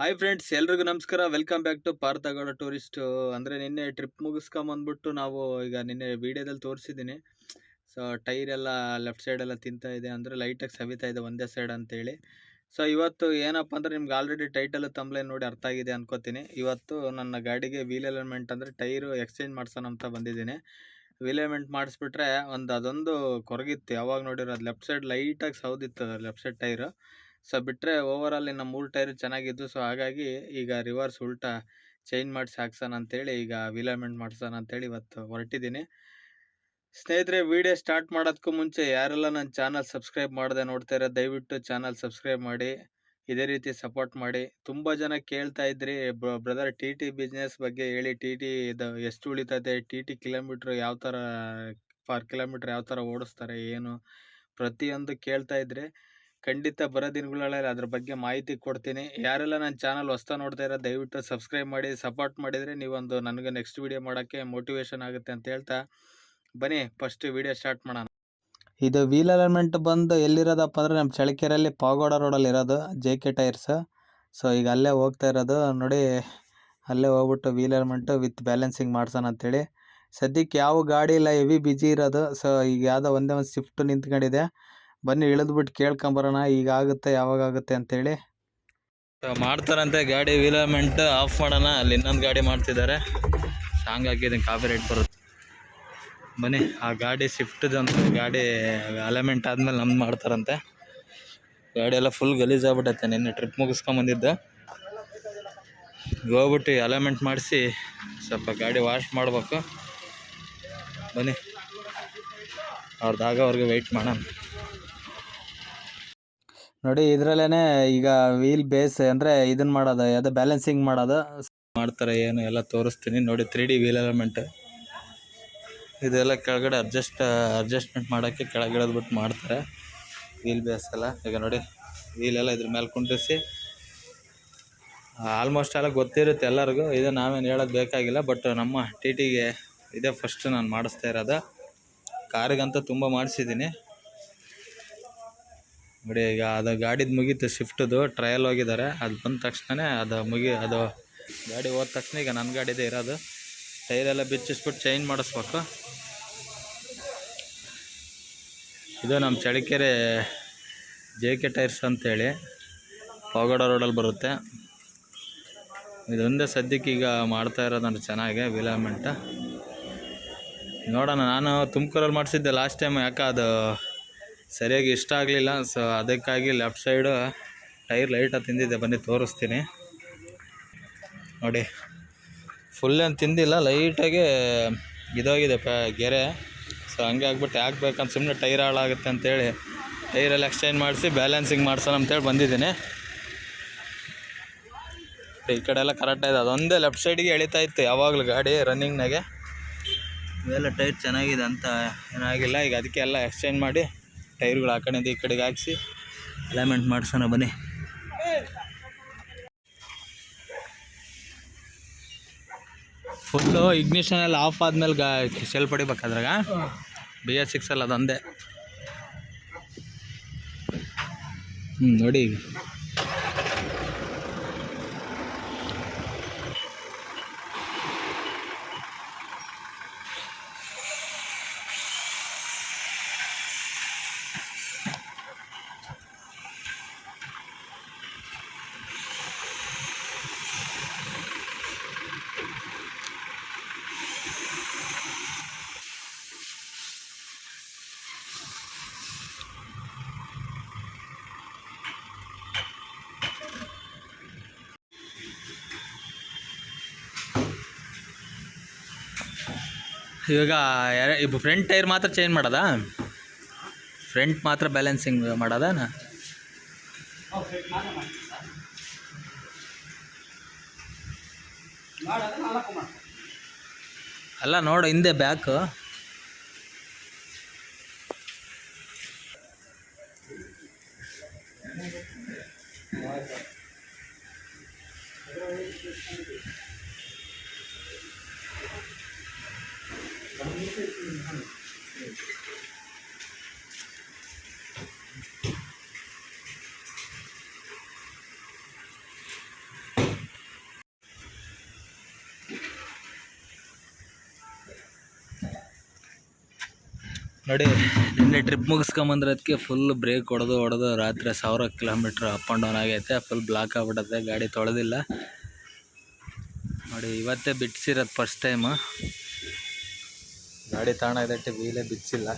Hi friends, ಎಲ್ರಿಗೂ ನಮಸ್ಕಾರ. Welcome back to Parthagowda tourist. ಅಂದರೆ ನಿನ್ನೆ ಟ್ರಿಪ್ ಮುಗಿಸ್ಕೊಂಬಂದ್ಬಿಟ್ಟು ನಾವು ಈಗ ನಿನ್ನೆ ವೀಡಿಯೋದಲ್ಲಿ ತೋರಿಸಿದ್ದೀನಿ. ಸೊ ಟೈರ್ ಎಲ್ಲ ಲೆಫ್ಟ್ ಸೈಡ್ ಎಲ್ಲ ತಿಂತಾ ಇದೆ, ಅಂದರೆ ಲೈಟಾಗಿ ಸವಿತಾ ಇದೆ ಒಂದೇ ಸೈಡ್ ಅಂತೇಳಿ. ಸೊ ಇವತ್ತು ಏನಪ್ಪ ಅಂದರೆ ನಿಮ್ಗೆ ಆಲ್ರೆಡಿ ಟೈಟಲ್ ತಮ್ಲೇ ನೋಡಿ ಅರ್ಥ ಆಗಿದೆ ಅನ್ಕೋತೀನಿ. ಇವತ್ತು ನನ್ನ ಗಾಡಿಗೆ ವೀಲ್ ಎಲಿಮೆಂಟ್ ಅಂದರೆ ಟೈರು ಎಕ್ಸ್ಚೇಂಜ್ ಮಾಡ್ಸೋಣ ಅಂತ ಬಂದಿದ್ದೀನಿ. ವೀಲ್ ಎಲಿಮೆಂಟ್ ಮಾಡಿಸ್ಬಿಟ್ರೆ ಅದೊಂದು ಕೊರಗಿತ್ತು, ಯಾವಾಗ ನೋಡಿರೋದು ಲೆಫ್ಟ್ ಸೈಡ್ ಲೈಟಾಗಿ ಸೌದಿತ್ತು ಲೆಫ್ಟ್ ಸೈಡ್ ಟೈರು. ಸೊ ಬಿಟ್ಟರೆ ಓವರಾಲ್ ಇನ್ನು 3 ಟೈರು ಚೆನ್ನಾಗಿದ್ದು. ಸೊ ಹಾಗಾಗಿ ಈಗ ರಿವರ್ಸ್ ಉಲ್ಟಾ ಚೇಂಜ್ ಮಾಡಿಸಿ ಹಾಕ್ಸೋಣ ಅಂತೇಳಿ, ಈಗ ವೀಲ್ ಎಲಿಮೆಂಟ್ ಮಾಡ್ಸೋಣ ಅಂತೇಳಿ ಇವತ್ತು ಹೊರಟಿದ್ದೀನಿ. ಸ್ನೇಹಿತರೆ, ವಿಡಿಯೋ ಸ್ಟಾರ್ಟ್ ಮಾಡೋದಕ್ಕೂ ಮುಂಚೆ ಯಾರೆಲ್ಲ ನನ್ನ ಚಾನಲ್ ಸಬ್ಸ್ಕ್ರೈಬ್ ಮಾಡದೆ ನೋಡ್ತಾ ದಯವಿಟ್ಟು ಚಾನಲ್ ಸಬ್ಸ್ಕ್ರೈಬ್ ಮಾಡಿ, ಇದೇ ರೀತಿ ಸಪೋರ್ಟ್ ಮಾಡಿ. ತುಂಬ ಜನ ಕೇಳ್ತಾ ಇದ್ರಿ, ಬ್ರದರ್ ಟಿ ಟಿ ಬಿಸ್ನೆಸ್ ಬಗ್ಗೆ ಹೇಳಿ, ಟಿ ಟಿ ಇದು ಎಷ್ಟು ಉಳಿತದೆ, ಟಿ ಟಿ ಕಿಲೋಮೀಟ್ರ್ ಯಾವ ಥರ ಪರ್ ಕಿಲೋಮೀಟ್ರ್ ಯಾವ ಥರ ಓಡಿಸ್ತಾರೆ, ಏನು ಪ್ರತಿಯೊಂದು ಕೇಳ್ತಾ ಇದ್ರಿ. ಖಂಡಿತ ಬರೋ ದಿನಗಳಲ್ಲಿ ಅದ್ರ ಬಗ್ಗೆ ಮಾಹಿತಿ ಕೊಡ್ತೀನಿ. ಯಾರೆಲ್ಲ ನನ್ನ ಚಾನಲ್ ಹೊಸ್ತಾ ನೋಡ್ತಾ ಇರೋ ದಯವಿಟ್ಟು ಸಬ್ಸ್ಕ್ರೈಬ್ ಮಾಡಿ, ಸಪೋರ್ಟ್ ಮಾಡಿದರೆ ನೀವೊಂದು ನನಗೆ ನೆಕ್ಸ್ಟ್ ವಿಡಿಯೋ ಮಾಡೋಕ್ಕೆ ಮೋಟಿವೇಶನ್ ಆಗುತ್ತೆ ಅಂತ ಹೇಳ್ತಾ ಬನ್ನಿ ಫಸ್ಟ್ ವಿಡಿಯೋ ಸ್ಟಾರ್ಟ್ ಮಾಡೋಣ. ಇದು ವೀಲ್ ಅಲೈನ್ಮೆಂಟ್ ಬಂದು ಎಲ್ಲಿರೋದಪ್ಪ ಅಂದರೆ ನಮ್ಮ ಚಳ್ಳಕೆರೆಯಲ್ಲಿ ಪಾಗೋಡ ರೋಡಲ್ಲಿ ಇರೋದು JK ಟೈರ್ಸ್. ಸೊ ಈಗ ಅಲ್ಲೇ ಹೋಗ್ತಾ ಇರೋದು ನೋಡಿ, ಅಲ್ಲೇ ಹೋಗ್ಬಿಟ್ಟು ವೀಲ್ ಅಲೈನ್ಮೆಂಟು ವಿತ್ ಬ್ಯಾಲೆನ್ಸಿಂಗ್ ಮಾಡ್ಸೋಣ ಅಂತೇಳಿ. ಸದ್ಯಕ್ಕೆ ಯಾವ ಗಾಡಿ ಇಲ್ಲ, ಹೆವಿ ಬಿಜಿ ಇರೋದು. ಸೊ ಈಗ ಯಾವುದೋ ಒಂದೇ ಒಂದು ಸ್ವಿಫ್ಟ್ ನಿಂತ್ಕೊಂಡಿದೆ. ಬನ್ನಿ ಇಳಿದ್ಬಿಟ್ಟು ಕೇಳ್ಕೊಂಬರೋಣ ಈಗ ಆಗುತ್ತೆ ಯಾವಾಗ ಆಗುತ್ತೆ ಅಂತೇಳಿ. ಮಾಡ್ತಾರಂತೆ ಗಾಡಿ ವೀಲ್ ಅಲೈನ್ಮೆಂಟ್ ಆಫ್ ಮಾಡೋಣ. ಅಲ್ಲಿ ಇನ್ನೊಂದು ಗಾಡಿ ಮಾಡ್ತಿದ್ದಾರೆ, ಸಾಂಗ್ ಹಾಕಿದ್ದೀನಿ, ಕಾಪಿ ರೈಟ್ ಬರುತ್ತೆ. ಬನ್ನಿ ಆ ಗಾಡಿ ಸ್ವಿಫ್ಟ್ದಂತ ಗಾಡಿ ಅಲೈನ್ಮೆಂಟ್ ಆದಮೇಲೆ ನಮ್ದು ಮಾಡ್ತಾರಂತೆ. ಗಾಡಿ ಎಲ್ಲ ಫುಲ್ ಗಲೀಜಾಗ್ಬಿಟ್ಟೈತೆ, ನಿನ್ನೆ ಟ್ರಿಪ್ ಮುಗಿಸ್ಕೊಂಬಂದಿದ್ದೆ. ಹೋಗ್ಬಿಟ್ಟು ಅಲೈನ್ಮೆಂಟ್ ಮಾಡಿಸಿ ಸ್ವಲ್ಪ ಗಾಡಿ ವಾಶ್ ಮಾಡಬೇಕು. ಬನ್ನಿ ಅವ್ರದ್ದಾಗೋವರೆಗೆ ವೆಯ್ಟ್ ಮಾಡೋಣ. ನೋಡಿ ಇದರಲ್ಲೇ ಈಗ ವೀಲ್ ಬೇಸ್ ಅಂದರೆ ಇದನ್ನು ಮಾಡೋದು, ಯಾವುದೋ ಬ್ಯಾಲೆನ್ಸಿಂಗ್ ಮಾಡೋದು ಮಾಡ್ತಾರೆ, ಏನು ಎಲ್ಲ ತೋರಿಸ್ತೀನಿ ನೋಡಿ. 3D ವೀಲ್ ಎಲಿಮೆಂಟ್ ಇದೆಲ್ಲ ಕೆಳಗಡೆ ಅಡ್ಜಸ್ಟ್ಮೆಂಟ್ ಮಾಡೋಕ್ಕೆ ಕೆಳಗಿಳಿದ್ಬಿಟ್ಟು ಮಾಡ್ತಾರೆ ವೀಲ್ ಬೇಸ್ ಎಲ್ಲ. ಈಗ ನೋಡಿ ವೀಲೆಲ್ಲ ಇದ್ರ ಮೇಲೆ ಕುಂಡಿಸಿ, ಆಲ್ಮೋಸ್ಟ್ ಎಲ್ಲ ಗೊತ್ತಿರುತ್ತೆ ಎಲ್ಲರಿಗೂ, ಇದು ನಾವೇನು ಹೇಳೋದು ಬೇಕಾಗಿಲ್ಲ. ಬಟ್ ನಮ್ಮ TTಗೆ ಇದೇ ಫಸ್ಟ್ ನಾನು ಮಾಡಿಸ್ತಾ ಇರೋದು. ಕಾರಿಗಂತೂ ತುಂಬ ಮಾಡಿಸಿದ್ದೀನಿ ನೋಡಿ. ಈಗ ಅದು ಗಾಡಿದು ಮುಗೀತು, ಶಿಫ್ಟದು ಟ್ರಯಲ್ ಹೋಗಿದ್ದಾರೆ. ಅದು ಬಂದ ತಕ್ಷಣ ಅದು ಗಾಡಿ ಹೋದ ತಕ್ಷಣ ಈಗ ನನ್ನ ಗಾಡಿದೇ ಇರೋದು. ಟೈರೆಲ್ಲ ಬಿಚ್ಚಿಸ್ಬಿಟ್ಟು ಚೇಂಜ್ ಮಾಡಿಸ್ಬೇಕು. ಇದು ನಮ್ಮ ಚಳ್ಳಕೆರೆ JK ಟೈರ್ಸ್ ಅಂತೇಳಿ ಪಾಗೋಡ ರೋಡಲ್ಲಿ ಬರುತ್ತೆ. ಇದೊಂದೇ ಸದ್ಯಕ್ಕೆ ಈಗ ಮಾಡ್ತಾ ಇರೋದು ಅಂದರೆ ಚೆನ್ನಾಗಿ ವೀಲ್ ಅಲೈನ್ಮೆಂಟ್. ನೋಡೋಣ, ನಾನು ತುಮಕೂರಲ್ಲಿ ಮಾಡಿಸಿದ್ದೆ ಲಾಸ್ಟ್ ಟೈಮ್, ಯಾಕೆ ಅದು ಸರಿಯಾಗಿ ಇಷ್ಟ ಆಗಲಿಲ್ಲ. ಸೊ ಅದಕ್ಕಾಗಿ ಲೆಫ್ಟ್ ಸೈಡು ಟೈರ್ ಲೈಟಾಗಿ ತಿಂದಿದ್ದೆ. ಬನ್ನಿ ತೋರಿಸ್ತೀನಿ ನೋಡಿ. ಫುಲ್ ಏನು ತಿಂದಿಲ್ಲ, ಲೈಟಾಗಿ ಇದೋಗಿದೆ ಗೆರೆ. ಸೊ ಹಂಗೆ ಆಗ್ಬಿಟ್ಟು ಯಾಕೆ ಬೇಕಂತ ಸುಮ್ಮನೆ ಟೈರ್ ಹಾಳಾಗುತ್ತೆ ಅಂತೇಳಿ ಟೈರೆಲ್ಲ ಎಕ್ಸ್ಚೇಂಜ್ ಮಾಡಿಸಿ ಬ್ಯಾಲೆನ್ಸಿಂಗ್ ಮಾಡ್ಸೋಣ ಅಂತೇಳಿ ಬಂದಿದ್ದೀನಿ. ಈ ಕಡೆ ಎಲ್ಲ ಕರೆಕ್ಟಾಗಿದೆ, ಅದೊಂದೇ ಲೆಫ್ಟ್ ಸೈಡಿಗೆ ಎಳಿತಾ ಇತ್ತು ಯಾವಾಗಲೂ ಗಾಡಿ ರನ್ನಿಂಗ್ನಾಗೆ. ಇವೆಲ್ಲ ಟೈರ್ ಚೆನ್ನಾಗಿದೆ ಅಂತ ಏನಾಗಿಲ್ಲ. ಈಗ ಅದಕ್ಕೆ ಎಲ್ಲ ಎಕ್ಸ್ಚೇಂಜ್ ಮಾಡಿ ಟೈರ್ಗಳು ಆ ಕಡೆಯಿಂದ ಈ ಕಡೆಗೆ ಹಾಕಿಸಿ ಅಲೈನ್ಮೆಂಟ್ ಮಾಡ್ಸೋಣ ಬನ್ನಿ. ಫುಲ್ಲು ಇಗ್ನಿಷನ್ ಎಲ್ಲ ಆಫ್ ಆದಮೇಲೆ ಸೆಲ್ ಪಡಿಬೇಕಾದ್ರಾಗ BS6 ಅಲ್ಲ ಅದೊಂದೇ. ನೋಡಿ ಇವಾಗ ಫ್ರಂಟ್ ಟೈರ್ ಮಾತ್ರ ಚೇಂಜ್ ಮಾಡೋದಾ? ಫ್ರಂಟ್ ಮಾತ್ರ ಬ್ಯಾಲೆನ್ಸಿಂಗ್ ಮಾಡೋದಾ? ಅಲ್ಲ ನೋಡು, ಹಿಂದೆ ಬ್ಯಾಕು ನೋಡಿ ನಿನ್ನೆ ಟ್ರಿಪ್ ಮುಗಿಸ್ಕೊಂಬಂದ್ರದಕ್ಕೆ ಫುಲ್ ಬ್ರೇಕ್ ಹೊಡೆದು ರಾತ್ರಿ 1000 ಕಿಲೋಮೀಟ್ರ್ ಅಪ್ ಆ್ಯಂಡ್ ಡೌನ್ ಆಗೈತೆ. ಫುಲ್ ಬ್ಲಾಕ್ ಆಗ್ಬಿಟ್ಟದೆ, ಗಾಡಿ ತೊಳೆದಿಲ್ಲ ನೋಡಿ. ಇವತ್ತೇ ಬಿಡಿಸಿರೋದು ಫಸ್ಟ್ ಟೈಮು. ಗಾಡಿ ತಗೊಂಡಾಗದಟ್ಟೆ ವೀಲೇ ಬಿಚ್ಚಿಲ್ಲ.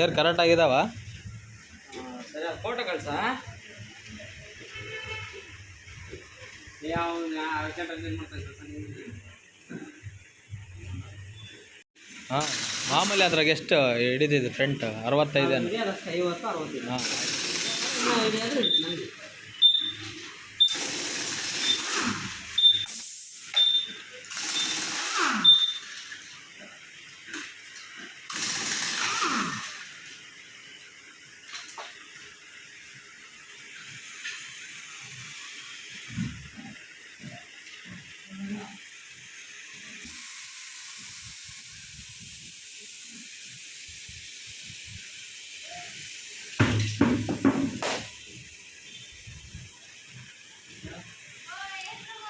ಏರ್ ಕರೆಕ್ಟ್ ಆಗಿದಾವ? ಸರಿ, ಫೋಟೋ ಕಳ್ಸ. ಹಾಂ, ಮಾಮೂಲಿ ಅದ್ರಾಗ ಎಷ್ಟು ಹಿಡಿದಿದೆ ಫ್ರಂಟ್? 65 50 60. ಹಾಂ.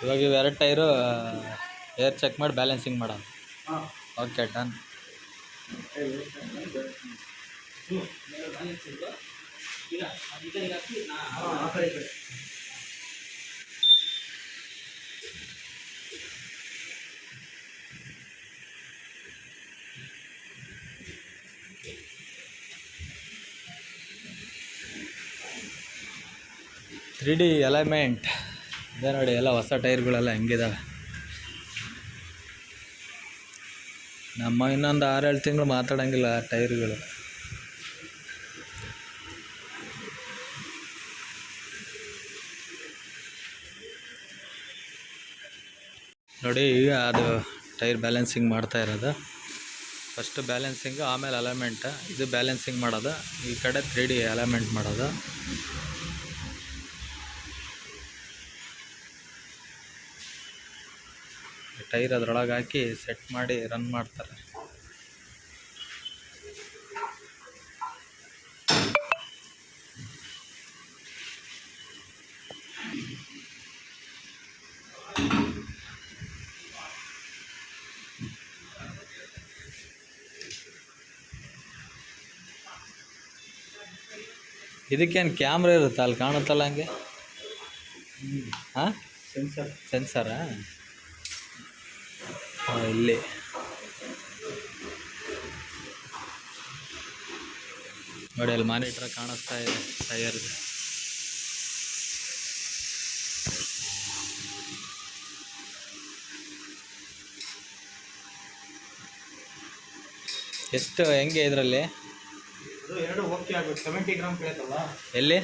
ಇವಾಗ ಇವೆರಡು ಟೈರು ಏರ್ ಚೆಕ್ ಮಾಡಿ ಬ್ಯಾಲೆನ್ಸಿಂಗ್ ಮಾಡೋಣ. Okay, done. Three D alignment ಇದೆ ನೋಡಿ. ಎಲ್ಲ ಹೊಸ ಟೈರ್ಗಳೆಲ್ಲ ಹೆಂಗಿದಾವೆ. ನಮ್ಮ ಇನ್ನೊಂದು 6-7 ತಿಂಗಳು ಮಾತಾಡೋಂಗಿಲ್ಲ ಟೈರ್ಗಳು. ನೋಡಿ, ಈಗ ಅದು ಟೈರ್ ಬ್ಯಾಲೆನ್ಸಿಂಗ್ ಮಾಡ್ತಾ ಇರೋದು. ಫಸ್ಟ್ ಬ್ಯಾಲೆನ್ಸಿಂಗು, ಆಮೇಲೆ ಅಲೈನ್ಮೆಂಟ್. ಇದು ಬ್ಯಾಲೆನ್ಸಿಂಗ್ ಮಾಡೋದು, ಈ ಕಡೆ 3D ಅಲೈನ್ಮೆಂಟ್ ಮಾಡೋದು. ಟೈರ್ ಅದ್ರೊಳಗೆ ಹಾಕಿ ಸೆಟ್ ಮಾಡಿ ರನ್ ಮಾಡ್ತಾರೆ. ಇದಕ್ಕೇನು ಕ್ಯಾಮ್ರಾ ಇರುತ್ತೆ ಅಲ್ಲಿ ಕಾಣುತ್ತಲ್ಲ ಹಂಗೆ? ಹಾಂ, ಸೆನ್ಸರಾ? ಇಲ್ಲಿ ನೋಡಿ, ಅಲ್ಲಿ ಮಾನಿಟ್ರ್ ಕಾಣಿಸ್ತಾ ಇದೆ ಟೈರ್ದು. ಎಷ್ಟು ಹೆಂಗೆ ಇದರಲ್ಲಿ? ಎರಡು ಓಕೆ ಆಗಬೇಕು. 70 ಗ್ರಾಮ್ ಕೇಳ್ತಲ್ಲ ಎಲ್ಲಿ?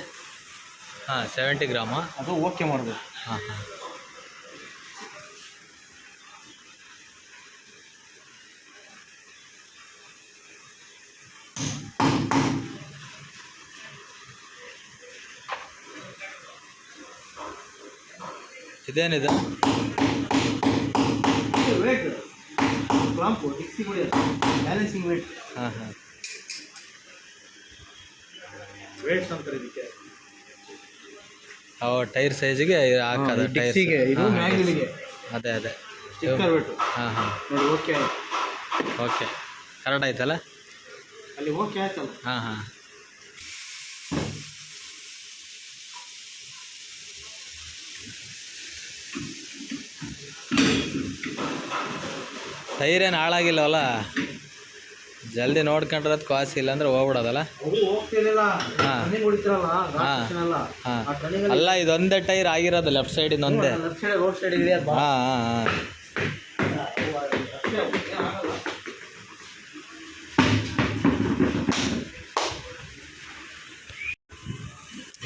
ಹಾಂ, 70 ಗ್ರಾಮಾ? ಅದು ಓಕೆ ಮಾಡಬೇಕು. ಹಾಂ ಹಾಂ. ಇದೇನಿದೆ? ವೇಟ್ ಕ್ಲಾಂಪು ಡಿಕ್ಸಿ ಮಾಡಿ ಬ್ಯಾಲೆನ್ಸಿಂಗ್ ವೇಟ್. ಹಾಂ ಹಾಂ. ವೇಟ್ಸ್ ಅಂತಾರೆ ಇದಕ್ಕೆ. ಟೈರ್ ಸೈಜಿಗೆ ಹಾಕೋದು. ಡಿಕ್ಸಿಗೆ, ಇದು ಮ್ಯಾಗ್ನಿಗೆ. ಅದೇ ಸ್ಟಿಕ್ಕರ್ ವೇಟು. ಹಾಂ ಹಾಂ. ನೋಡಿ, ಓಕೆ ಓಕೆ, ಕರೆಕ್ಟ್ ಆಯ್ತಲ್ಲ? ಅಲ್ಲಿ ಓಕೆ ಆಯ್ತಲ್ಲ? ಹಾಂ ಹಾಂ. ಟೈರ್ ಏನು ಹಾಳಾಗಿಲ್ಲವಲ್ಲ? ಜಲ್ದಿ ನೋಡ್ಕೊಂಡ್ರೆ ಅದು ಕಾಸು, ಇಲ್ಲಾಂದ್ರೆ ಹೋಗ್ಬಿಡೋದಲ್ಲ? ಹಾಂ ಹಾಂ. ಅಲ್ಲ, ಇದೊಂದೇ ಟೈರ್ ಆಗಿರೋದು ಲೆಫ್ಟ್ ಸೈಡ್, ಇನ್ನೊಂದೇ. ರೋಡ್ ಸೈಡ್ ಇದೆ. ಹಾಂ ಹಾಂ ಹಾಂ.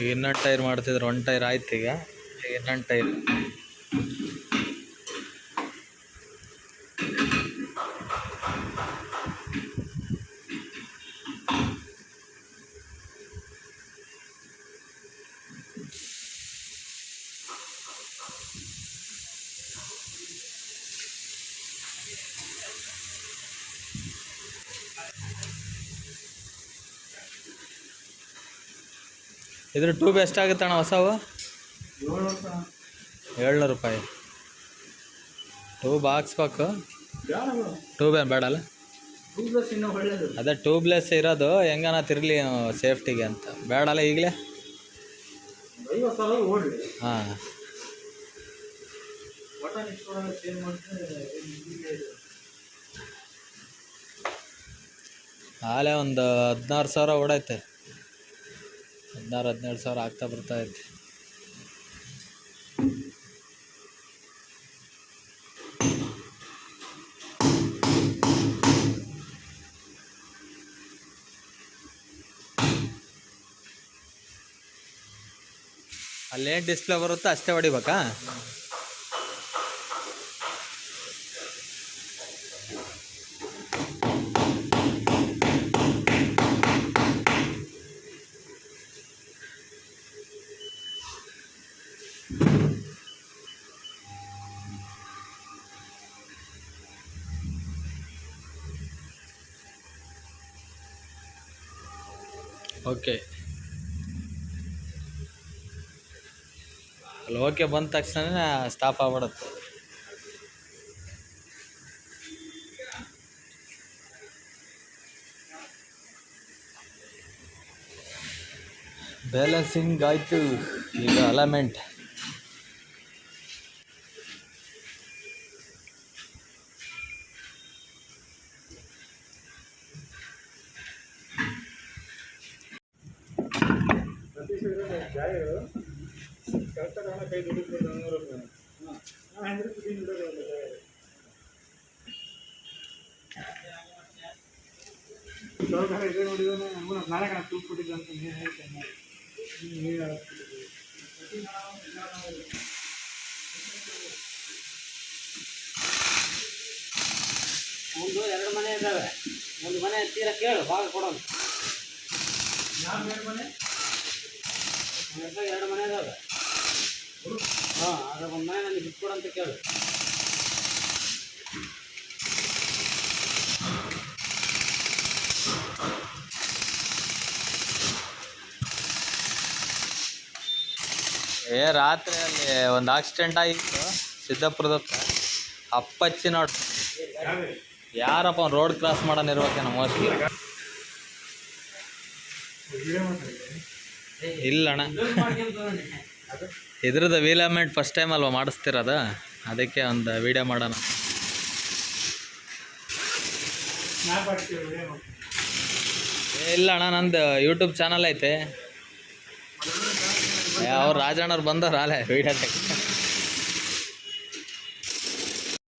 ಈಗ ಇನ್ನೊಂದು ಟೈರ್ ಮಾಡ್ತಿದ್ರೆ, ಒಂದು ಟೈರ್ ಆಯ್ತು. ಈಗ ಇನ್ನೊಂದು ಟೈರ್. ಇದ್ರ ಟ್ಯೂಬ್ ಎಷ್ಟಾಗುತ್ತಣ್ಣ ಹೊಸವು? 700 ರೂಪಾಯಿ. ಟ್ಯೂಬ್ ಹಾಕ್ಸ್ಬೇಕು. ಟ್ಯೂಬ್ ಏನು ಬೇಡಲ್ಲ? ಅದೇ ಟ್ಯೂಬ್ಲೆಸ್ ಇರೋದು ಹೆಂಗನ ತಿರ್ಲಿ ಸೇಫ್ಟಿಗೆ ಅಂತ. ಬೇಡಲ್ಲ ಈಗಲೇ? ಹಾಂ, ಆಲೇ ಒಂದು 16,000 ಓಡೈತೆ. 16-17 ಸಾವಿರ ಆಗ್ತಾ ಬರ್ತೈತೆ. ಅಲ್ಲೇನು ಡಿಸ್ಪ್ಲೇ ಬರುತ್ತೋ ಅಷ್ಟೇ ಹೊಡಿಬೇಕಾ? ಓಕೆ, ಅಲ್ಲಿ ಓಕೆ ಬಂದ ತಕ್ಷಣ ಸ್ಟಾಪ್ ಆಗ್ಬಿಡುತ್ತೆ. ಬ್ಯಾಲೆನ್ಸಿಂಗ್ ಆಯಿತು. ಈಗ ಅಲೈನ್ಮೆಂಟ್. ನಾಳೆ ಕಣ ತೂಗ್ಬಿಟ್ಟಿದ್ದು ಅಂತ ನೀನು ಹೇಳ್ತೇನೆ. ಒಂದು 2 ಮನೆ ಇದ್ದಾವೆ. ಒಂದು ಮನೆ ತೀರ ಕೇಳು, ಭಾಗ ಕೊಡೋದು. 2 ಮನೆ 2 ಮನೆ ಇದ್ದಾವೆ. ಹಾಂ, ಅದ್ರ ಒಂದು ಮನೆ ನನಗೆ ಬಿಟ್ಕೊಡು ಅಂತ ಕೇಳು. ರಾತ್ರಿ ಅಲ್ಲಿ ಒಂದು ಆಕ್ಸಿಡೆಂಟ್ ಆಗಿತ್ತು ಸಿದ್ದಾಪುರದತ್ತ. ಅಪ್ಪಚ್ಚಿ ನೋಡ್ರಿ, ಯಾರಪ್ಪ ಅವ್ನು ರೋಡ್ ಕ್ರಾಸ್ ಮಾಡೋನ್ ಇರ್ಬೇಕೇನೋ ಮೋಸ್ಟ್ಲಿ. ಇಲ್ಲಣ್ಣ, ಇದ್ರದ್ದು ವೀಲಮೆಂಟ್ ಫಸ್ಟ್ ಟೈಮ್ ಅಲ್ವಾ ಮಾಡಿಸ್ತಿರೋದು, ಅದಕ್ಕೆ ಒಂದು ವೀಡಿಯೋ ಮಾಡೋಣ. ಇಲ್ಲ ಅಣ್ಣ, ನಂದು ಯೂಟ್ಯೂಬ್ ಚಾನಲ್ ಐತೆ. ಅವ್ರು ರಾಜಣ್ಣವ್ರು ಬಂದವ್ರು ಅಲ್ಲೇ ವೀಡಿಯೋ ತೆಗೆ.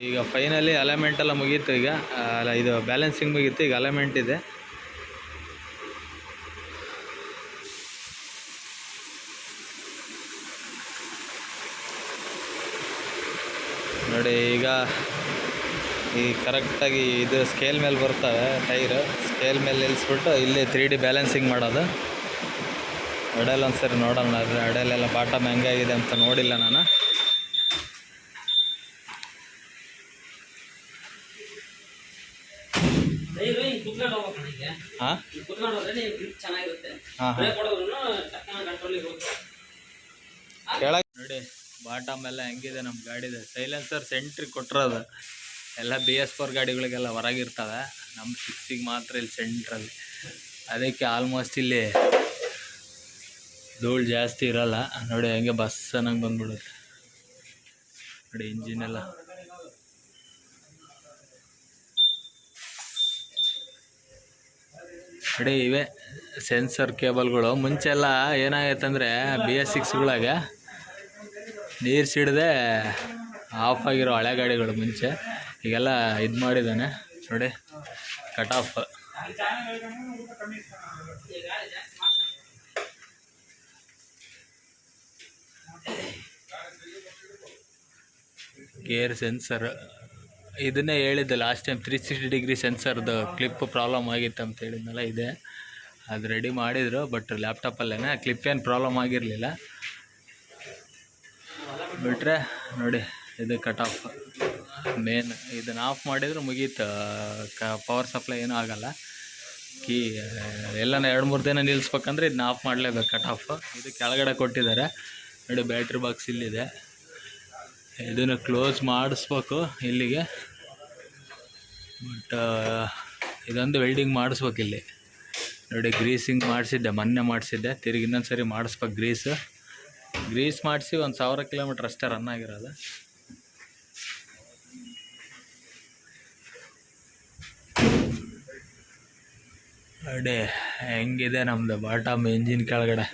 ಈಗ ಫೈನಲಿ ಅಲೈನ್ಮೆಂಟ್ ಎಲ್ಲ ಮುಗೀತು. ಈಗ ಇದು ಬ್ಯಾಲೆನ್ಸಿಂಗ್ ಮುಗೀತು, ಈಗ ಅಲೈನ್ಮೆಂಟ್ ಇದೆ. ನೋಡಿ, ಈಗ ಈ ಕರೆಕ್ಟಾಗಿ ಇದು ಸ್ಕೇಲ್ ಮೇಲೆ ಬರ್ತವೆ ಟೈರು. ಸ್ಕೇಲ್ ಮೇಲೆ ನಿಲ್ಲಿಸ್ಬಿಟ್ಟು ಇಲ್ಲಿ 3D ಬ್ಯಾಲೆನ್ಸಿಂಗ್ ಮಾಡೋದು. ಅಡೆಲ್ ಒಂದು ಸರಿ ನೋಡೋಣ. ಅದು ಅಡೆಲೆಲ್ಲ ಬಾಟಮ್ ಹೆಂಗಾಗಿದೆ ಅಂತ ನೋಡಿಲ್ಲ ನಾನು. ಹಾಂ ಹಾಂ ಕೆಳಗೆ ನೋಡಿ, ಬಾಟಮ್ ಎಲ್ಲ ಹೆಂಗಿದೆ ನಮ್ಮ ಗಾಡಿದು. ಸೈಲೆನ್ಸರ್ ಸೆಂಟ್ರಿಗೆ ಕೊಟ್ಟಿರೋದು. ಎಲ್ಲ BS4 ಗಾಡಿಗಳಿಗೆಲ್ಲ ಹೊರಗಿರ್ತವೆ, ನಮ್ಮ 6ಗೆ ಮಾತ್ರ ಇಲ್ಲಿ ಸೆಂಟ್ರಲ್ಲಿ. ಅದಕ್ಕೆ ಆಲ್ಮೋಸ್ಟ್ ಇಲ್ಲಿ ಧೂಳು ಜಾಸ್ತಿ ಇರೋಲ್ಲ. ನೋಡಿ ಹೆಂಗೆ ಬಸ್ ಅನ್ನಂಗೆ ಬಂದ್ಬಿಡುತ್ತೆ. ನೋಡಿ ಇಂಜಿನ್ ಎಲ್ಲ. ನೋಡಿ ಇವೆ ಸೆನ್ಸರ್ ಕೇಬಲ್ಗಳು. ಮುಂಚೆ ಎಲ್ಲ ಏನಾಗೈತೆ ಅಂದರೆ BS6ಗಳಾಗೆ ನೀರು ಸಿಡದೆ ಆಫ್ ಆಗಿರೋ ಹಳೆ ಗಾಡಿಗಳು ಮುಂಚೆ. ಈಗೆಲ್ಲ ಇದು ಮಾಡಿದ್ದಾನೆ ನೋಡಿ, ಕಟ್ ಆಫ್. ಗೇರ್ ಸೆನ್ಸರ್ ಇದನ್ನೇ ಹೇಳಿದ್ದೆ ಲಾಸ್ಟ್ ಟೈಮ್, 360 ಡಿಗ್ರಿ ಸೆನ್ಸರ್ದು ಕ್ಲಿಪ್ ಪ್ರಾಬ್ಲಮ್ ಆಗಿತ್ತು ಅಂತ ಹೇಳಿದ್ನಲ್ಲ, ಇದೆ. ಅದು ರೆಡಿ ಮಾಡಿದರು, ಬಟ್ ಲ್ಯಾಪ್ಟಾಪಲ್ಲೇ ಕ್ಲಿಪ್ ಏನು ಪ್ರಾಬ್ಲಮ್ ಆಗಿರಲಿಲ್ಲ. ಬಿಟ್ಟರೆ ನೋಡಿ, ಇದು ಕಟ್ ಆಫ್ ಮೇನ್. ಇದನ್ನು ಆಫ್ ಮಾಡಿದರೆ ಮುಗೀತು, ಪವರ್ ಸಪ್ಲೈ ಏನೂ ಆಗೋಲ್ಲ. ಕೀ ಎಲ್ಲನ 2-3 ದಿನ ನಿಲ್ಲಿಸ್ಬೇಕಂದ್ರೆ ಇದನ್ನ ಆಫ್ ಮಾಡಲೇಬೇಕು, ಕಟ್ ಆಫ್. ಇದು ಕೆಳಗಡೆ ಕೊಟ್ಟಿದ್ದಾರೆ ನೋಡಿ, ಬ್ಯಾಟ್ರಿ ಬಾಕ್ಸ್ ಇಲ್ಲಿದೆ. ಇದನ್ನು ಕ್ಲೋಸ್ ಮಾಡಿಸ್ಬೇಕು ಇಲ್ಲಿಗೆ. ಬಟ್ ಇದೊಂದು ವೆಲ್ಡಿಂಗ್ ಮಾಡಿಸ್ಬೇಕು ಇಲ್ಲಿ ನೋಡಿ. ಗ್ರೀಸಿಂಗ್ ಮಾಡಿಸಿದ್ದೆ, ಮೊನ್ನೆ ಮಾಡಿಸಿದ್ದೆ. ತಿರುಗಿ ಇನ್ನೊಂದು ಸರಿ ಮಾಡಿಸ್ಬೇಕು ಗ್ರೀಸ್ ಮಾಡಿಸಿ 1000 ಕಿಲೋಮೀಟ್ರ್ ಅಷ್ಟೇ ರನ್ ಆಗಿರೋದು. ನೋಡಿ ಹೆಂಗಿದೆ ನಮ್ಮದು ಬಾಟಮ್ ಎಂಜಿನ್ ಕೆಳಗಡೆ.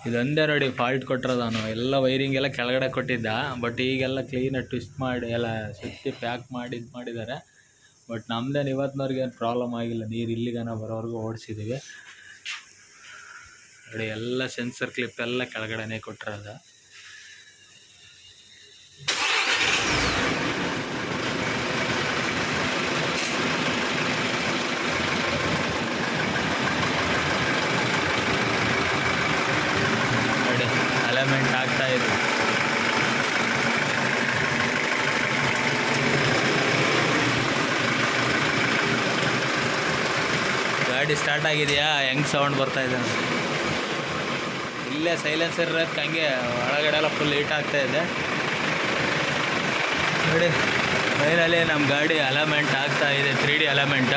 ಇದೊಂದೇ ನೋಡಿ ಫಾಲ್ಟ್ ಕೊಟ್ಟಿರೋದು. ನಾನು ಎಲ್ಲ ವೈರಿಂಗ್ ಎಲ್ಲ ಕೆಳಗಡೆ ಕೊಟ್ಟಿದ್ದ, ಬಟ್ ಈಗೆಲ್ಲ ಕ್ಲೀನಾಗಿ ಟ್ವಿಸ್ಟ್ ಮಾಡಿ ಎಲ್ಲ ಸುತ್ತಿ ಪ್ಯಾಕ್ ಮಾಡಿ ಇದು ಮಾಡಿದ್ದಾರೆ. ಬಟ್ ನಮ್ಮದೇನು ಇವತ್ತಿನವ್ರಿಗೆ ಏನು ಪ್ರಾಬ್ಲಮ್ ಆಗಿಲ್ಲ. ನೀರು ಇಲ್ಲಿಗನ ಬರೋವರೆಗೂ ಓಡಿಸಿದ್ದೀವಿ ನೋಡಿ. ಎಲ್ಲ ಸೆನ್ಸರ್ ಕ್ಲಿಪ್ ಎಲ್ಲ ಕೆಳಗಡೆನೇ ಕೊಟ್ಟಿರೋದು. ನೋಡಿ ಅಲೈನ್ಮೆಂಟ್ ಆಗ್ತಾ ಇದೆ. ಗಾಡಿ ಸ್ಟಾರ್ಟ್ ಆಗಿದೆಯಾ? ಹೆಂಗೆ ಸೌಂಡ್ ಬರ್ತಾ ಇದೆ ಇಲ್ಲೇ ಸೈಲೆನ್ಸರ್ ಇರೋದಕ್ಕೆ ಹಂಗೆ ಒಳಗಡೆ ಎಲ್ಲ ಫುಲ್ ಹೀಟ್ ಆಗ್ತಾ ಇದೆ ನೋಡಿ. ಫೈನಲಿ ನಮ್ಮ ಗಾಡಿ ಅಲೈನ್ಮೆಂಟ್ ಆಗ್ತಾ ಇದೆ, 3D ಅಲೈನ್ಮೆಂಟ್.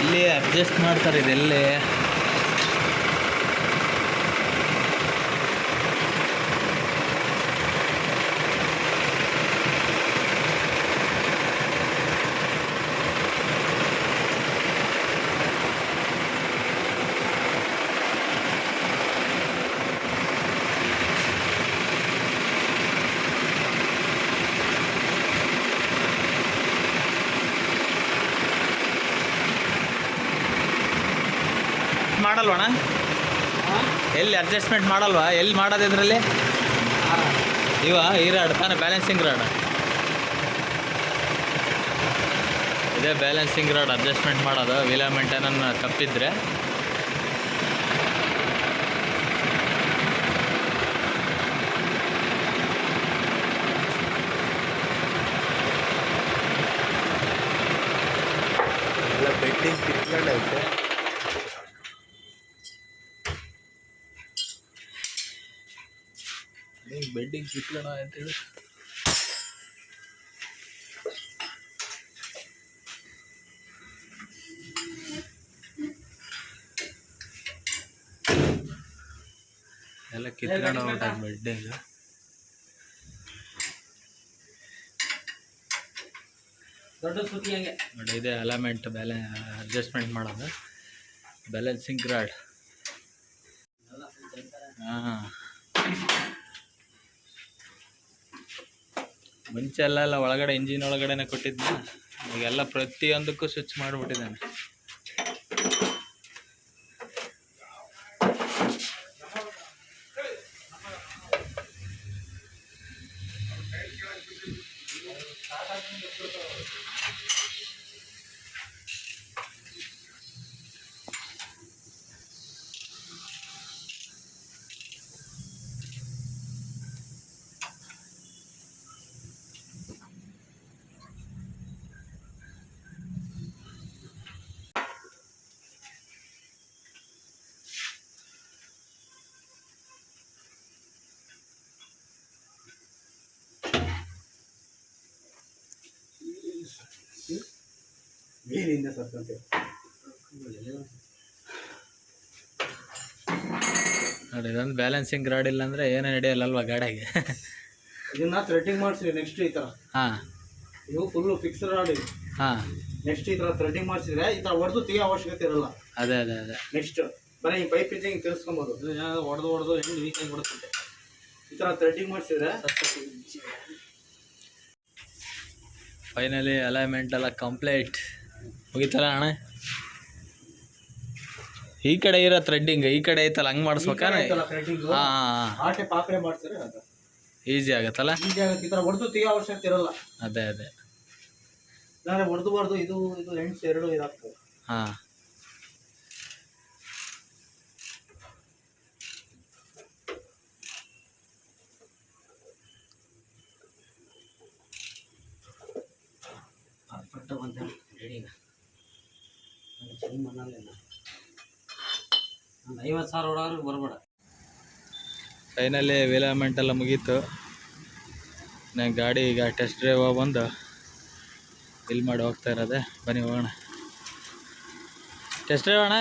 ಇಲ್ಲಿ ಅಡ್ಜಸ್ಟ್ ಮಾಡ್ತಾರೆ ಇದೆಲ್ಲೇ. ಮಾಡಲ್ವಣ್ಣ? ಎಲ್ಲಿ ಅಡ್ಜಸ್ಟ್ಮೆಂಟ್ ಮಾಡಲ್ವಾ? ಎಲ್ಲಿ ಮಾಡೋದು ಇದರಲ್ಲಿ? ಈ ರಾಡ್ ತಾನೇ, ಬ್ಯಾಲೆನ್ಸಿಂಗ್ ರಾಡ್. ಇದೇ ಬ್ಯಾಲೆನ್ಸಿಂಗ್ ರಾಡ್ ಅಡ್ಜಸ್ಟ್ಮೆಂಟ್ ಮಾಡೋದು. ವೀಲ್ ಮೇಂಟೈನನ್ನು ತಪ್ಪಿದ್ರೆ ಎಲ್ಲ ಬೆಡ್ಡಿಂಗ್ ಕಿತ್ಕೊಂಡೈತೆ. ಬೆಡ್ಡಿಂಗ್ ಕಿತ್ಕೋಣ ಅಂತೇಳಿ ಎಲ್ಲ ಕಿತ್ಕೊಂಡು ಹೋಗ್ಬಿಟ್ಟಾಗ ಬೆಡ್ಡಿಂಗ್. ನೋಡಿ ಇದೆ ಅಲೈನ್ಮೆಂಟ್, ಅಡ್ಜಸ್ಟ್ಮೆಂಟ್ ಮಾಡೋದು ಬ್ಯಾಲೆನ್ಸಿಂಗ್ ರಾಡ್. ಹಾಂ, ಮುಂಚೆ ಎಲ್ಲ ಒಳಗಡೆ ಇಂಜಿನ್ ಒಳಗಡೆನೆ ಕೊಟ್ಟಿದ್ನ. ಈಗೆಲ್ಲ ಪ್ರತಿಯೊಂದಕ್ಕೂ ಸ್ವಿಚ್ ಮಾಡಿಬಿಟ್ಟಿದ್ದಾನೆ. ನೋಡಿ ಇದೊಂದು ಬ್ಯಾಲೆನ್ಸಿಂಗ್ ರಾಡ್ ಇಲ್ಲ ಅಂದರೆ ಏನೇ ನಡೆಯಲ್ಲಲ್ವಾ ಗಾಡಿಗೆ. ಇದನ್ನ ಥ್ರೆಡ್ಡಿಂಗ್ ಮಾಡಿಸಿ ನೆಕ್ಸ್ಟ್ ಈ ಥರ. ಹಾಂ, ಇದು ಫುಲ್ಲು ಫಿಕ್ಸ್ ರಾಡ್ ಇದು. ಹಾಂ, ನೆಕ್ಸ್ಟ್ ಈ ಥರ ಥ್ರೆಡ್ಡಿಂಗ್ ಮಾಡಿಸಿದ್ರೆ ಈ ಥರ ಹೊಡೆದು ತೆಗಿಯೋ ಅವಶ್ಯಕತೆ ಇರಲ್ಲ. ಅದೇ ನೆಕ್ಸ್ಟ್ ಬರೀ ಈ ಪೈಪ್ ಹಿಂಗೆ ತಿರ್ಸ್ಕೊಬೋದು. ಹೊಡೆದು ಹೆಂಗೆ ವೀಕ್ ಆಗಿ ಬಿಡುತ್ತೆ. ಈ ಥರ ಥ್ರೆಡ್ಡಿಂಗ್ ಮಾಡಿಸಿದ್ರೆ ಫೈನಲಿ ಅಲೈನ್ಮೆಂಟ್ ಎಲ್ಲ ಕಂಪ್ಲೀಟ್ ಮುಗಿತಲ್ಲ ಅಣ್ಣ. ಈ ಕಡೆ ಇರೋ ಥ್ರೆಡ್ಡಿಂಗ್ ಈ ಕಡೆ ಐತಲ್ಲ, ಹಂಗೆ ಮಾಡಿಸ್ಬೇಕಾರೆ. ಹಾಂ, ಪಾಕಡೆ ಮಾಡ್ತಾರೆ, ಅದು ಈಸಿ ಆಗತ್ತಲ್ಲ. ಈಸಿ ಆಗುತ್ತೆ. ಈ ಥರ ಹೊಡೆದು ತೆಗಿಯೋ ಅವಶ್ಯಕತೆ ಇರಲ್ಲ. ಅದೇ ಇಲ್ಲಾಂದ್ರೆ ಹೊಡೆದಬಾರ್ದು. ಇದು ಎಂಡ್ಸ್ ಎರಡು ಇದಾಗ್ತದೆ. ಹಾಂ, ಈಗ ಚೆಂದ ಮನಲ್ಲ 50,000 ಹೊಡೋರು ಬರ್ಬೇಡ. ಫೈನಲಿ ವೇಲಾಮೆಂಟ್ ಎಲ್ಲ ಮುಗೀತು. ನಾನು ಗಾಡಿ ಈಗ ಟೆಸ್ಟ್ ಡ್ರೈವ್ ಬಂದು ಬಿಲ್ ಮಾಡಿ ಹೋಗ್ತಾ ಇರೋದೆ. ಬನ್ನಿ ಹೋಗೋಣ ಟೆಸ್ಟ್ ಡ್ರೈವ್ ಅಣ್ಣ.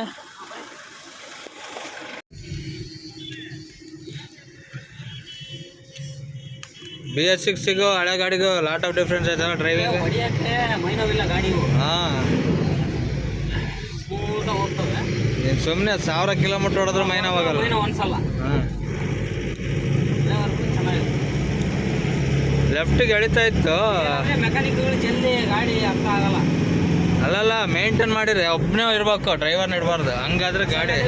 BS6ಗೂ ಹಳೆ ಗಾಡಿಗೂ ಲಾಟ್ ಆಫ್ ಡಿಫ್ರೆನ್ಸ್ ಆಯ್ತಲ್ಲ ಡ್ರೈವಿಂಗ್. ಮೈನವಿಲ್ಲ ಗಾಡಿಗೂ. ಹಾಂ, ಸ್ಮೂತಾಗಿ ಹೋಗ್ತವೆ. ನೀನು ಸುಮ್ಮನೆ 1000 ಕಿಲೋಮೀಟ್ರ್ ಹೊಡೆದ್ರು ಮೈನವಾಗಲ್ಲ. ಮೈನ ಒಂದ್ಸಲ. ಹಾಂ, ಚೆನ್ನಾಗಿದೆ. ಲೆಫ್ಟಿಗೆ ಎಳಿತಾ ಇತ್ತು. ಮೆಕ್ಯಾನಿಕ್ಗಳು ಜಲ್ದಿ ಗಾಡಿ ಅರ್ಥ ಆಗಲ್ಲ. ಅಲ್ಲಲ್ಲ, ಮೇಂಟೈನ್ ಮಾಡಿರಿ. ಒಬ್ಬನೇ ಇರ್ಬೇಕು, ಡ್ರೈವರ್ನ ಇಡಬಾರ್ದು. ಹಂಗಾದ್ರೆ ಗಾಡಿ.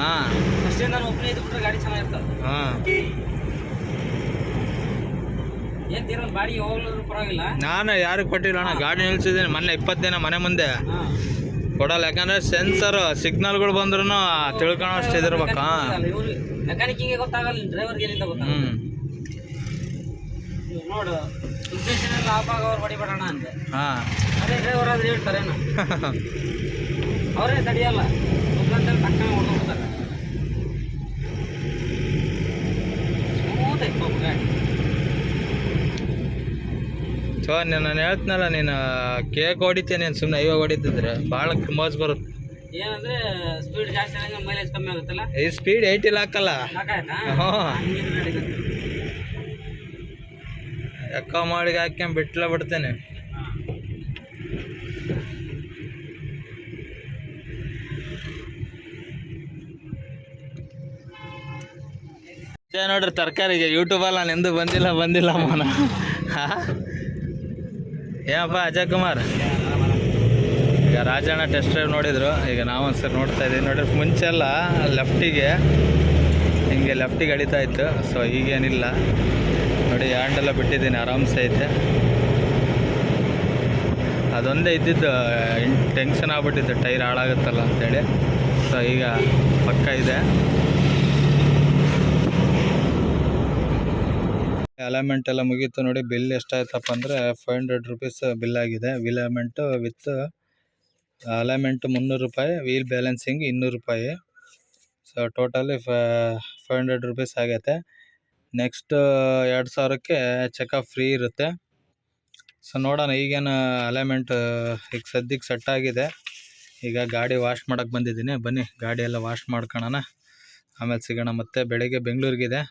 ಹಾಂ, ಫಸ್ಟಿಂದ ಒಬ್ಬನೇ ಇದ್ಬಿಟ್ರೆ ಗಾಡಿ ಚೆನ್ನಾಗಿರ್ತದೆ. ಹಾಂ, ಏನು ತೀರೊಂದು ಬಾಡಿಗೆ ಹೋಗ್ಲಿದ್ರು ಪರವಾಗಿಲ್ಲ. ನಾನು ಯಾರಿಗೆ ಕೊಟ್ಟಿಲ್ಲ ಅಣ್ಣ. ಗಾಡಿ ನಿಲ್ಸಿದ್ದೀನಿ ಮೊನ್ನೆ 20 ದಿನ ಮನೆ ಮುಂದೆ. ಕೊಡಲ್ಲ, ಯಾಕಂದ್ರೆ ಸೆನ್ಸರ್ ಸಿಗ್ನಲ್ಗಳು ಬಂದ್ರು ತಿಳ್ಕೊಳೋ ಅಷ್ಟು ಇದಿರ್ಬೇಕು. ಇವ್ರು ಮೆಕ್ಯಾನಿಕ್ಕಿಗೆ ಗೊತ್ತಾಗಲ್ಲ, ಡ್ರೈವರ್ಗೆ ಎಲ್ಲಿಂದ ಗೊತ್ತಾಗಲ್ಲ. ನೋಡು, ಇನ್ಸ್ಟೇಷನ್ ಎಲ್ಲ ಆಫ್ ಆಗೋರು ಹೊಡಿಬೇಡೋಣ ಅಂದೆ. ಹಾಂ, ಅದೇ ಡ್ರೈವರ್ ಆದ್ರೆ ಹೇಳ್ತಾರೇನು, ಅವರೇ ತಡೆಯಲ್ಲ. ಮೊದಲಂತೇಳಿ ತಕ್ಷಣ ಹೊಡ್ಕೊಂಡ್ಬಿಡ್ತಾರೆ. ಸ್ಮೂತ್ ಐತೆ ಪಾಪ ಗಾಡಿ. ಸೊ ನಾನು ಹೇಳ್ತೀನಲ್ಲ, ನೀನು ಕೇಕ್ ಹೊಡಿತೀನಿ, ನೀನು ಸುಮ್ಮನೆ ಐವಾಗ ಹೊಡಿತಿದ್ರೆ ಭಾಳ ಮೋಜ್ ಬರುತ್ತೆ. ಏನಂದ್ರೆ ಸ್ಪೀಡ್ ಜಾಸ್ತಿ ಆದಂಗೆ ಮೈಲೇಜ್ ಕಮ್ಮಿ ಆಗುತ್ತಲ್ಲ. ಈ ಸ್ಪೀಡ್ 80 ಹಾಕಲ್ಲ. ಸಾಕಾಯ್ತಾ? ಹ್ಞೂ, ನಡೀತದೆ. ಎಕ್ಕ ಮಾಡಿ ಹಾಕ್ಕೊಂಡು ಬಿಟ್ಲ ಬಿಡ್ತೇನೆ. ನೋಡ್ರಿ ತರಕಾರಿಗೆ ಯೂಟ್ಯೂಬಲ್ಲಿ ನಾನು ಎಂದೂ ಬಂದಿಲ್ಲ ಮನ. ಏನಪ್ಪ ಅಜಯ್ ಕುಮಾರ್, ಈಗ ರಾಜಣ್ಣ ಟೆಸ್ಟ್ ಡ್ರೈವ್ ನೋಡಿದ್ರು. ಈಗ ನಾವೊಂದ್ಸರಿ ನೋಡ್ತಾ ಇದ್ದೀವಿ. ನೋಡ್ರಿ, ಮುಂಚೆ ಎಲ್ಲ ಲೆಫ್ಟಿಗೆ ಹಿಂಗೆ ಲೆಫ್ಟಿಗೆ ಎಳಿತಾ ಇತ್ತು. ಸೊ ಈಗೇನಿಲ್ಲ ನೋಡಿ, ಹ್ಯಾಂಡೆಲ್ಲ ಬಿಟ್ಟಿದ್ದೀನಿ, ಆರಾಮ್ಸೆ ಐತೆ. ಅದೊಂದೇ ಇದ್ದಿದ್ದು ಟೆನ್ಷನ್ ಆಗ್ಬಿಟ್ಟಿತ್ತು, ಟೈರ್ ಹಾಳಾಗುತ್ತಲ್ಲ ಅಂತೇಳಿ. ಸೊ ಈಗ ಪಕ್ಕ ಇದೆ. ಅಲೈನ್ಮೆಂಟ್ ಎಲ್ಲ ಮುಗೀತು ನೋಡಿ. ಬಿಲ್ ಎಷ್ಟಾಯ್ತಪ್ಪ ಅಂದರೆ 500 ರೂಪೀಸ್ ಬಿಲ್ ಆಗಿದೆ. ಅಲೈನ್ಮೆಂಟು ವಿತ್ ಅಲೈನ್ಮೆಂಟು 300 ರೂಪಾಯಿ, ವೀಲ್ ಬ್ಯಾಲೆನ್ಸಿಂಗ್ 200 ರೂಪಾಯಿ. ಸೊ ಟೋಟಲಿ 500 ರೂಪೀಸ್ ಆಗೈತೆ. ನೆಕ್ಸ್ಟ್ 2000ಕ್ಕೆ ಚೆಕಪ್ ಫ್ರೀ ಇರುತ್ತೆ. ಸೊ ನೋಡೋಣ, ಈಗೇನು ಅಲೈನ್ಮೆಂಟ್ ಈಗ ಸದ್ಯಕ್ಕೆ ಸೆಟ್ ಆಗಿದೆ. ಈಗ ಗಾಡಿ ವಾಶ್ ಮಾಡೋಕ್ಕೆ ಬಂದಿದ್ದೀನಿ. ಬನ್ನಿ ಗಾಡಿ ಎಲ್ಲ ವಾಶ್ ಮಾಡ್ಕೊಳ್ಳೋಣ, ಆಮೇಲೆ ಸಿಗೋಣ. ಮತ್ತೆ ಬೆಳಿಗ್ಗೆ ಬೆಂಗಳೂರಿಗಿದೆ.